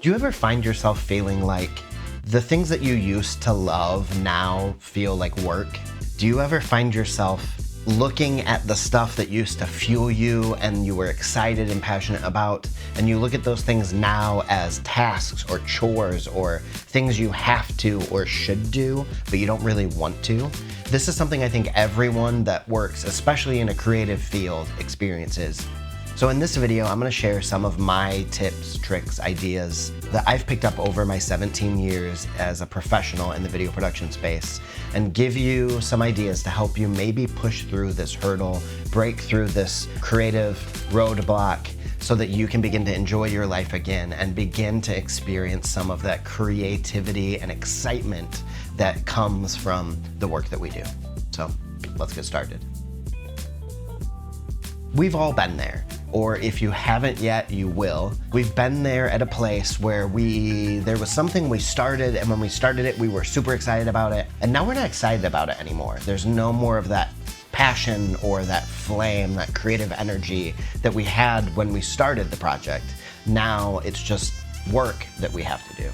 Do you ever find yourself feeling like the things that you used to love now feel like work? Do you ever find yourself looking at the stuff that used to fuel you and you were excited and passionate about, and you look at those things now as tasks or chores or things you have to or should do, but you don't really want to? This is something I think everyone that works, especially in a creative field, experiences. So in this video, I'm gonna share some of my tips, tricks, ideas that I've picked up over my 17 years as a professional in the video production space, and give you some ideas to help you maybe push through this hurdle, break through this creative roadblock, so that you can begin to enjoy your life again and begin to experience some of that creativity and excitement that comes from the work that we do. So let's get started. We've all been there. Or if you haven't yet, you will. We've been there at a place where there was something we started, and when we started it, we were super excited about it, and now we're not excited about it anymore. There's no more of that passion or that flame, that creative energy that we had when we started the project. Now it's just work that we have to do.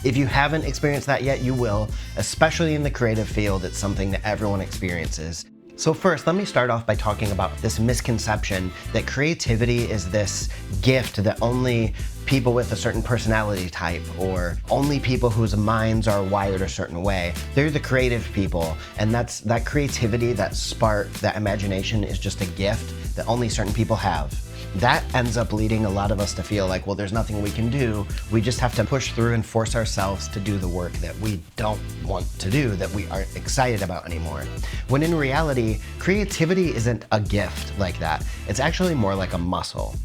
If you haven't experienced that yet, you will, especially in the creative field. It's something that everyone experiences. So first, let me start off by talking about this misconception that creativity is this gift that only people with a certain personality type or only people whose minds are wired a certain way, they're the creative people. And that creativity, that spark, that imagination is just a gift that only certain people have. That ends up leading a lot of us to feel like, well, there's nothing we can do. We just have to push through and force ourselves to do the work that we don't want to do, that we aren't excited about anymore. When in reality, creativity isn't a gift like that. It's actually more like a muscle.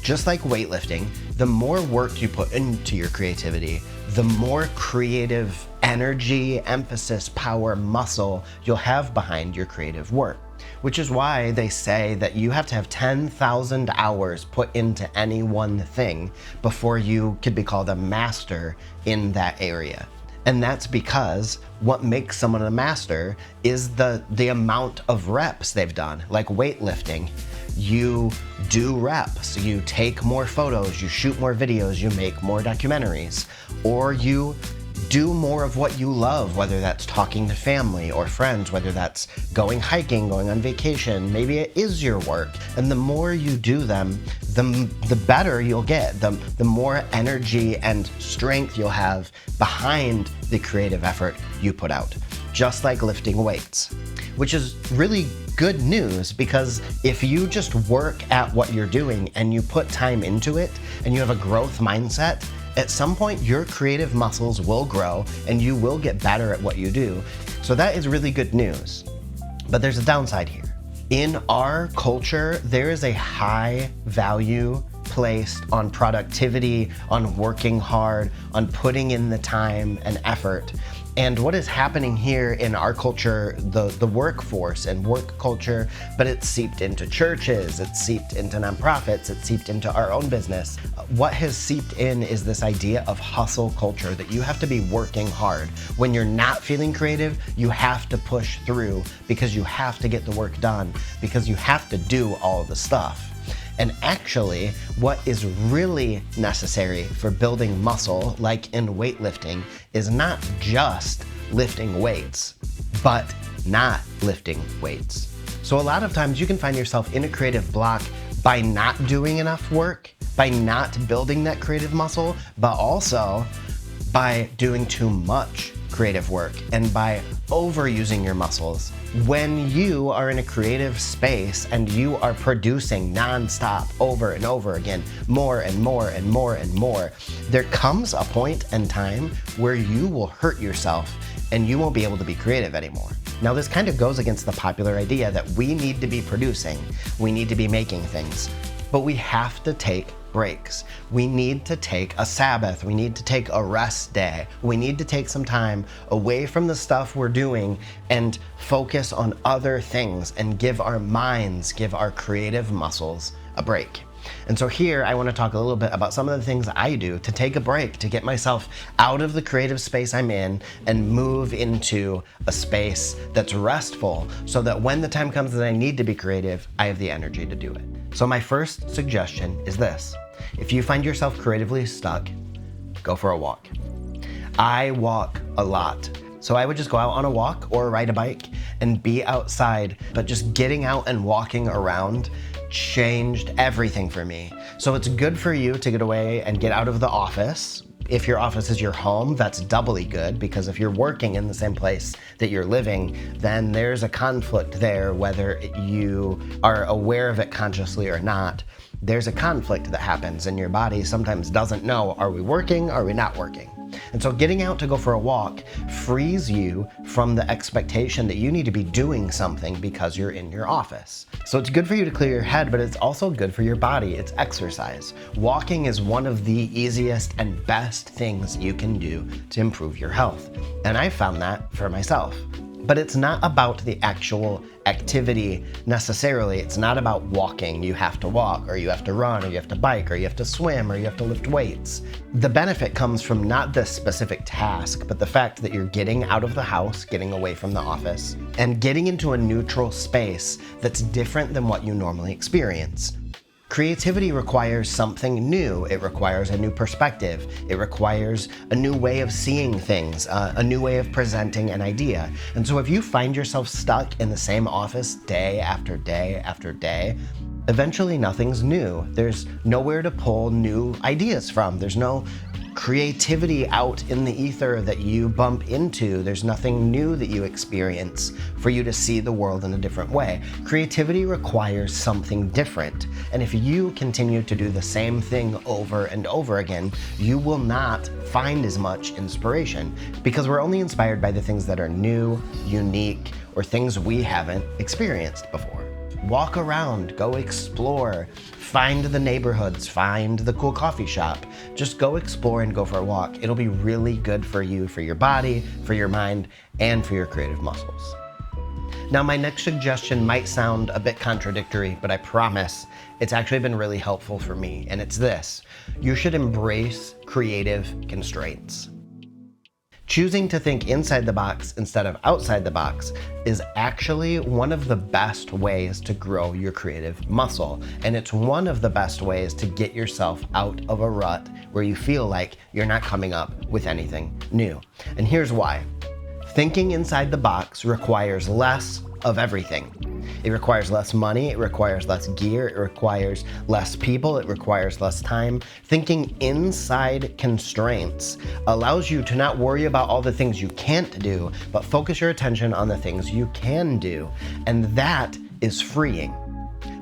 Just like weightlifting, the more work you put into your creativity, the more creative energy, emphasis, power, muscle you'll have behind your creative work. Which is why they say that you have to have 10,000 hours put into any one thing before you could be called a master in that area. And that's because what makes someone a master is the amount of reps they've done. Like weightlifting, you do reps, you take more photos, you shoot more videos, you make more documentaries, or you do more of what you love, whether that's talking to family or friends, whether that's going hiking, going on vacation. Maybe it is your work. And the more you do them, the better you'll get, the more energy and strength you'll have behind the creative effort you put out. Just like lifting weights, which is really good news, because if you just work at what you're doing and you put time into it and you have a growth mindset, at some point your creative muscles will grow and you will get better at what you do. So that is really good news. But there's a downside here. In our culture, there is a high value placed on productivity, on working hard, on putting in the time and effort. And what is happening here in our culture, the workforce and work culture, but it's seeped into churches, it's seeped into nonprofits, it's seeped into our own business. What has seeped in is this idea of hustle culture, that you have to be working hard. When you're not feeling creative, you have to push through because you have to get the work done, because you have to do all of the stuff. And actually, what is really necessary for building muscle, like in weightlifting, is not just lifting weights, but not lifting weights. So a lot of times you can find yourself in a creative block by not doing enough work, by not building that creative muscle, but also by doing too much creative work and by overusing your muscles. When you are in a creative space and you are producing nonstop over and over again, more and more and more and more, there comes a point in time where you will hurt yourself and you won't be able to be creative anymore. Now, this kind of goes against the popular idea that we need to be producing, we need to be making things, but we have to take breaks. We need to take a Sabbath. We need to take a rest day. We need to take some time away from the stuff we're doing and focus on other things and give our minds, give our creative muscles a break. And so here I want to talk a little bit about some of the things I do to take a break, to get myself out of the creative space I'm in and move into a space that's restful, so that when the time comes that I need to be creative, I have the energy to do it. So my first suggestion is this. If you find yourself creatively stuck, go for a walk. I walk a lot. So I would just go out on a walk or ride a bike and be outside, but just getting out and walking around changed everything for me. So it's good for you to get away and get out of the office. If your office is your home, that's doubly good, because if you're working in the same place that you're living, then there's a conflict there, whether you are aware of it consciously or not. There's a conflict that happens, and your body sometimes doesn't know, are we working, are we not working? And so getting out to go for a walk frees you from the expectation that you need to be doing something because you're in your office. So it's good for you to clear your head, but it's also good for your body. It's exercise. Walking is one of the easiest and best things you can do to improve your health. And I found that for myself. But it's not about the actual activity necessarily. It's not about walking. You have to walk, or you have to run, or you have to bike, or you have to swim, or you have to lift weights. The benefit comes from not the specific task, but the fact that you're getting out of the house, getting away from the office, and getting into a neutral space that's different than what you normally experience. Creativity requires something new. It requires a new perspective. It requires a new way of seeing things, a new way of presenting an idea. And so if you find yourself stuck in the same office day after day after day, eventually nothing's new. There's nowhere to pull new ideas from. There's no creativity out in the ether that you bump into. There's nothing new that you experience for you to see the world in a different way. Creativity requires something different. And if you continue to do the same thing over and over again, you will not find as much inspiration, because we're only inspired by the things that are new, unique, or things we haven't experienced before. Walk around, go explore, find the neighborhoods, find the cool coffee shop. Just go explore and go for a walk. It'll be really good for you, for your body, for your mind, and for your creative muscles. Now, my next suggestion might sound a bit contradictory, but I promise it's actually been really helpful for me, and it's this: you should embrace creative constraints. Choosing to think inside the box instead of outside the box is actually one of the best ways to grow your creative muscle. And it's one of the best ways to get yourself out of a rut where you feel like you're not coming up with anything new. And here's why. Thinking inside the box requires less of everything. It requires less money, it requires less gear, it requires less people, it requires less time. Thinking inside constraints allows you to not worry about all the things you can't do, but focus your attention on the things you can do. And that is freeing.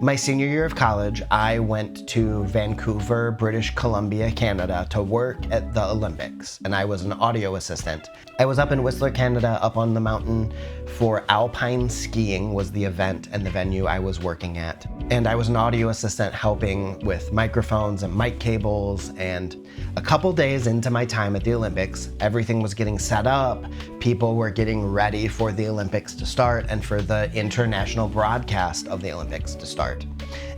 My senior year of college, I went to Vancouver, British Columbia, Canada to work at the Olympics, and I was an audio assistant. I was up in Whistler, Canada, up on the mountain for alpine skiing was the event and the venue I was working at. And I was an audio assistant helping with microphones and mic cables, and a couple days into my time at the Olympics, everything was getting set up. People were getting ready for the Olympics to start and for the international broadcast of the Olympics to start.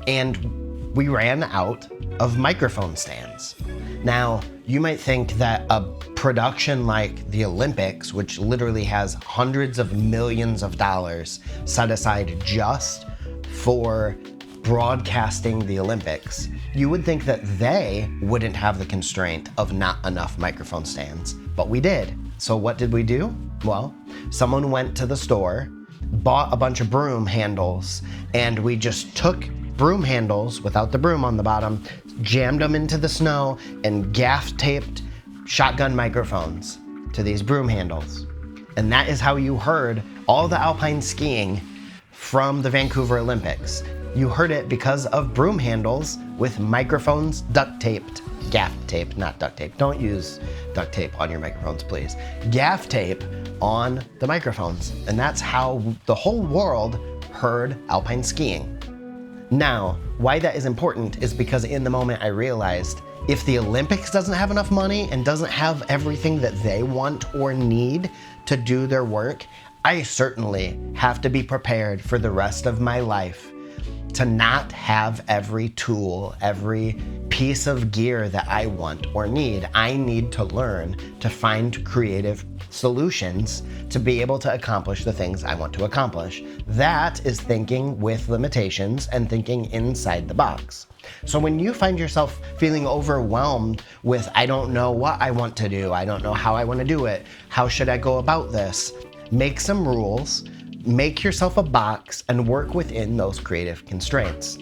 And we ran out of microphone stands. Now, you might think that a production like the Olympics, which literally has hundreds of millions of dollars set aside just for broadcasting the Olympics, you would think that they wouldn't have the constraint of not enough microphone stands, but we did. So what did we do? Well, someone went to the store, bought a bunch of broom handles, and we just took broom handles without the broom on the bottom, jammed them into the snow, and gaff taped shotgun microphones to these broom handles. And that is how you heard all the alpine skiing from the Vancouver Olympics. You heard it because of broom handles with microphones duct taped. Gaff tape, not duct tape. Don't use duct tape on your microphones, please. Gaff tape on the microphones. And that's how the whole world heard alpine skiing. Now, why that is important is because in the moment I realized if the Olympics doesn't have enough money and doesn't have everything that they want or need to do their work, I certainly have to be prepared for the rest of my life to not have every tool, every piece of gear that I want or need. I need to learn to find creative solutions to be able to accomplish the things I want to accomplish. That is thinking with limitations and thinking inside the box. So when you find yourself feeling overwhelmed with, I don't know what I want to do, I don't know how I want to do it, how should I go about this? Make some rules, make yourself a box, and work within those creative constraints.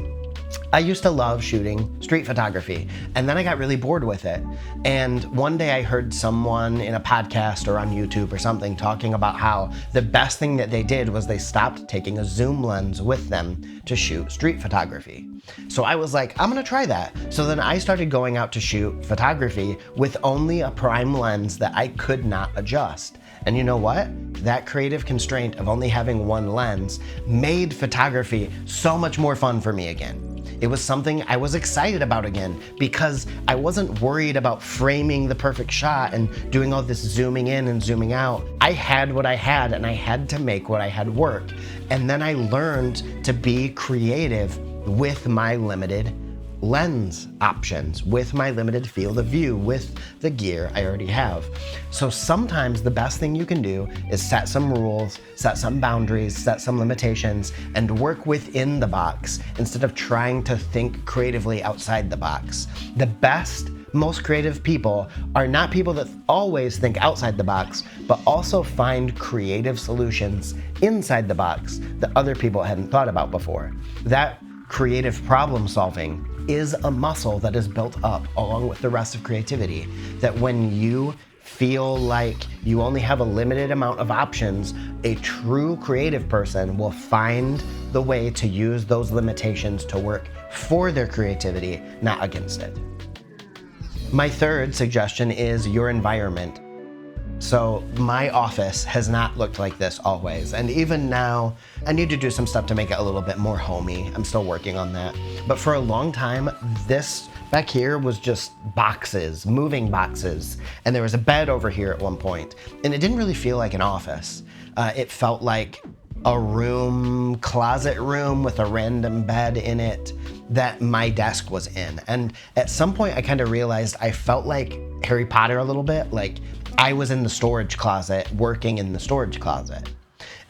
I used to love shooting street photography, and then I got really bored with it. And one day I heard someone in a podcast or on YouTube or something talking about how the best thing that they did was they stopped taking a zoom lens with them to shoot street photography. So I was like, I'm gonna try that. So then I started going out to shoot photography with only a prime lens that I could not adjust. And you know what? That creative constraint of only having one lens made photography so much more fun for me again. It was something I was excited about again because I wasn't worried about framing the perfect shot and doing all this zooming in and zooming out. I had what I had and I had to make what I had work. And then I learned to be creative with my limited lens options, with my limited field of view, with the gear I already have. So sometimes the best thing you can do is set some rules, set some boundaries, set some limitations, and work within the box instead of trying to think creatively outside the box. The best, most creative people are not people that always think outside the box, but also find creative solutions inside the box that other people hadn't thought about before. That creative problem solving is a muscle that is built up along with the rest of creativity, that when you feel like you only have a limited amount of options, a true creative person will find the way to use those limitations to work for their creativity, not against it. My third suggestion is your environment. So my office has not looked like this always. And even now, I need to do some stuff to make it a little bit more homey. I'm still working on that. But for a long time, this back here was just boxes, moving boxes. And there was a bed over here at one point. And it didn't really feel like an office. It felt like a room, closet room with a random bed in it that my desk was in. And at some point I kind of realized I felt like Harry Potter a little bit, like I was in the storage closet, working in the storage closet.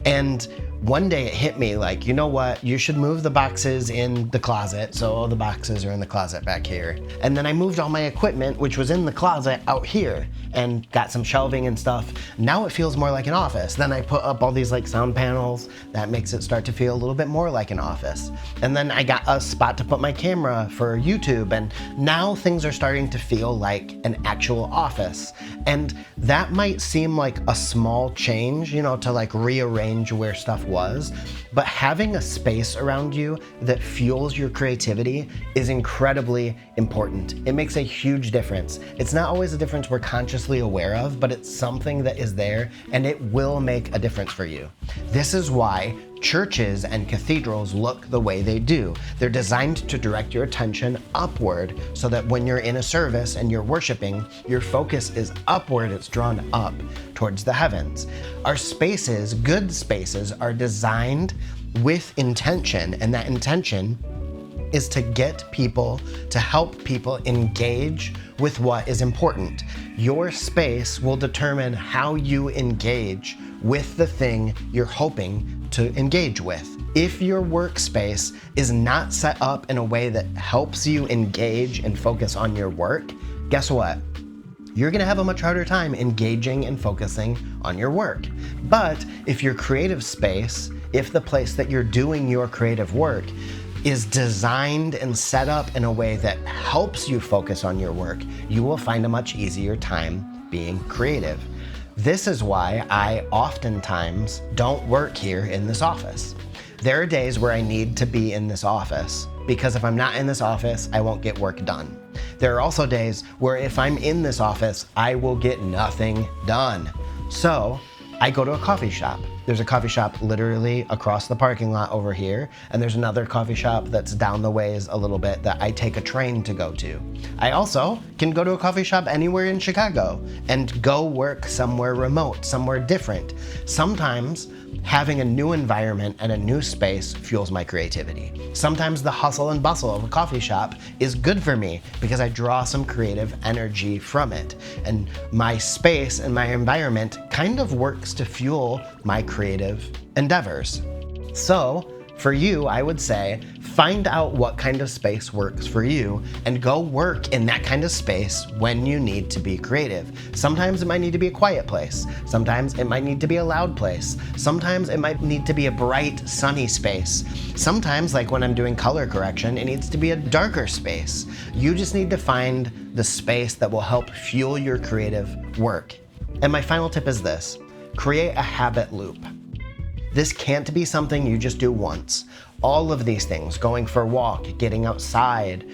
And one day it hit me like, you know what, you should move the boxes in the closet. So all the boxes are in the closet back here. And then I moved all my equipment, which was in the closet, out here and got some shelving and stuff. Now it feels more like an office. Then I put up all these like sound panels. That makes it start to feel a little bit more like an office. And then I got a spot to put my camera for YouTube. And now things are starting to feel like an actual office. And that might seem like a small change, you know, to like rearrange where stuff was, but having a space around you that fuels your creativity is incredibly important. It makes a huge difference. It's not always a difference we're consciously aware of, but it's something that is there and it will make a difference for you. This is why churches and cathedrals look the way they do. They're designed to direct your attention upward so that when you're in a service and you're worshiping, your focus is upward, it's drawn up towards the heavens. Our spaces, good spaces, are designed with intention, and that intention is to get people, to help people engage with what is important. Your space will determine how you engage with the thing you're hoping to engage with. If your workspace is not set up in a way that helps you engage and focus on your work, guess what? You're gonna have a much harder time engaging and focusing on your work. But if your creative space, if the place that you're doing your creative work is designed and set up in a way that helps you focus on your work, you will find a much easier time being creative. This is why I oftentimes don't work here in this office. There are days where I need to be in this office because if I'm not in this office, I won't get work done. There are also days where if I'm in this office, I will get nothing done. So I go to a coffee shop. There's a coffee shop literally across the parking lot over here, and there's another coffee shop that's down the ways a little bit that I take a train to go to. I also can go to a coffee shop anywhere in Chicago and go work somewhere remote, somewhere different. Sometimes having a new environment and a new space fuels my creativity. Sometimes the hustle and bustle of a coffee shop is good for me because I draw some creative energy from it. And my space and my environment kind of works to fuel my creative endeavors. So, for you, I would say, find out what kind of space works for you and go work in that kind of space when you need to be creative. Sometimes it might need to be a quiet place. Sometimes it might need to be a loud place. Sometimes it might need to be a bright, sunny space. Sometimes, like when I'm doing color correction, it needs to be a darker space. You just need to find the space that will help fuel your creative work. And my final tip is this: create a habit loop. This can't be something you just do once. All of these things, going for a walk, getting outside,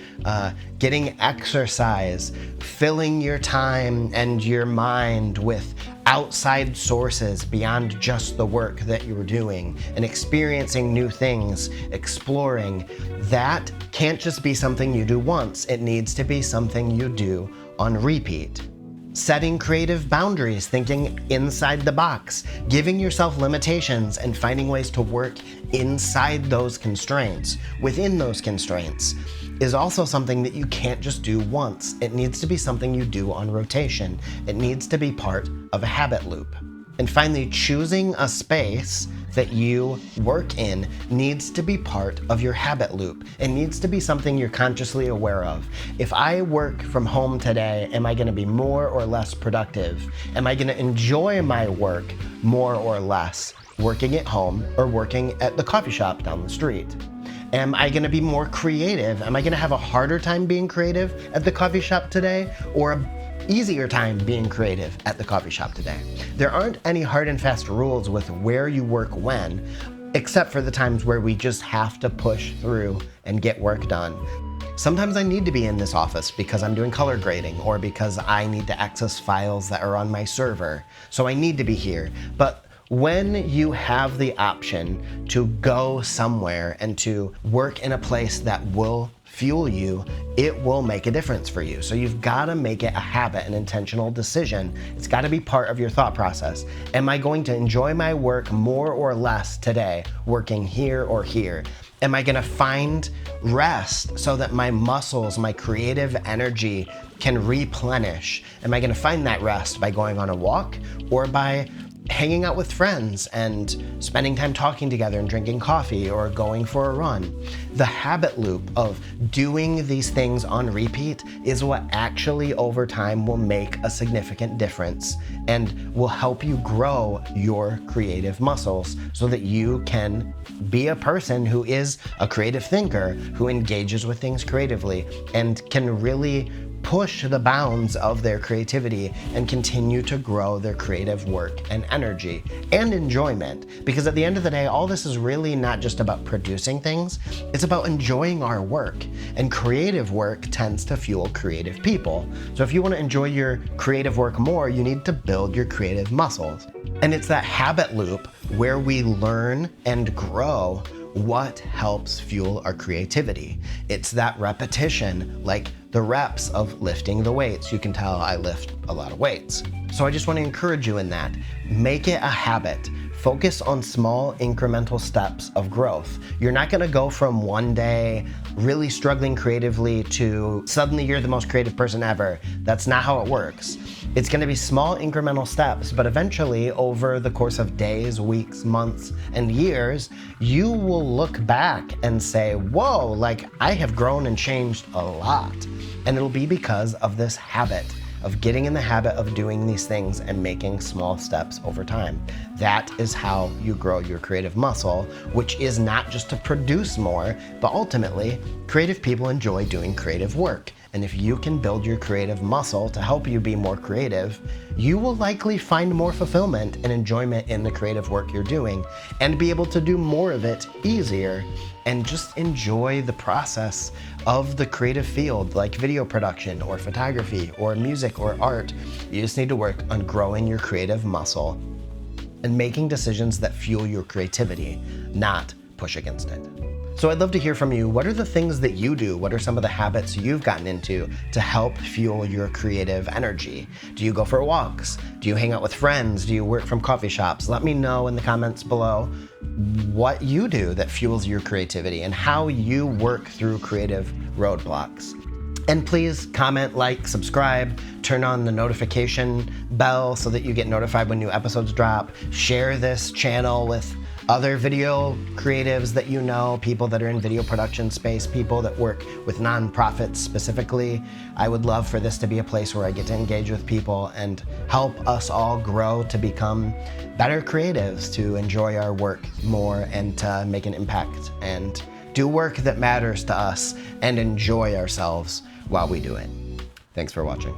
getting exercise, filling your time and your mind with outside sources beyond just the work that you're doing, and experiencing new things, exploring, that can't just be something you do once. It needs to be something you do on repeat. Setting creative boundaries, thinking inside the box, giving yourself limitations and finding ways to work inside those constraints, within those constraints, is also something that you can't just do once. It needs to be something you do on rotation. It needs to be part of a habit loop. And finally, choosing a space that you work in needs to be part of your habit loop. It needs to be something you're consciously aware of. If I work from home today, am I going to be more or less productive? Am I going to enjoy my work more or less working at home or working at the coffee shop down the street? Am I going to be more creative? Am I going to have a harder time being creative at the coffee shop today, or a easier time being creative at the coffee shop today? There aren't any hard and fast rules with where you work when, except for the times where we just have to push through and get work done. Sometimes I need to be in this office because I'm doing color grading or because I need to access files that are on my server, so I need to be here. But when you have the option to go somewhere and to work in a place that will fuel you, it will make a difference for you. So you've got to make it a habit, an intentional decision. It's got to be part of your thought process. Am I going to enjoy my work more or less today, working here or here? Am I going to find rest so that my muscles, my creative energy can replenish? Am I going to find that rest by going on a walk or by hanging out with friends and spending time talking together and drinking coffee or going for a run? The habit loop of doing these things on repeat is what actually over time will make a significant difference and will help you grow your creative muscles so that you can be a person who is a creative thinker, who engages with things creatively and can really push the bounds of their creativity and continue to grow their creative work and energy and enjoyment. Because at the end of the day, all this is really not just about producing things, it's about enjoying our work. And creative work tends to fuel creative people. So if you want to enjoy your creative work more, you need to build your creative muscles. And it's that habit loop where we learn and grow what helps fuel our creativity. It's that repetition, like the reps of lifting the weights. You can tell I lift a lot of weights. So I just want to encourage you in that. Make it a habit. Focus on small incremental steps of growth. You're not going to go from one day really struggling creatively to suddenly you're the most creative person ever. That's not how it works. It's going to be small incremental steps, but eventually over the course of days, weeks, months, and years, you will look back and say, whoa, like I have grown and changed a lot. And it'll be because of this habit of getting in the habit of doing these things and making small steps over time. That is how you grow your creative muscle, which is not just to produce more, but ultimately, creative people enjoy doing creative work. And if you can build your creative muscle to help you be more creative, you will likely find more fulfillment and enjoyment in the creative work you're doing and be able to do more of it easier and just enjoy the process of the creative field like video production or photography or music or art. You just need to work on growing your creative muscle and making decisions that fuel your creativity, not push against it. So I'd love to hear from you. What are the things that you do? What are some of the habits you've gotten into to help fuel your creative energy? Do you go for walks? Do you hang out with friends? Do you work from coffee shops? Let me know in the comments below what you do that fuels your creativity and how you work through creative roadblocks. And please comment, like, subscribe, turn on the notification bell so that you get notified when new episodes drop. Share this channel with other video creatives that you know, people that are in video production space, people that work with nonprofits specifically. I would love for this to be a place where I get to engage with people and help us all grow to become better creatives, to enjoy our work more and to make an impact and do work that matters to us and enjoy ourselves while we do it. Thanks for watching.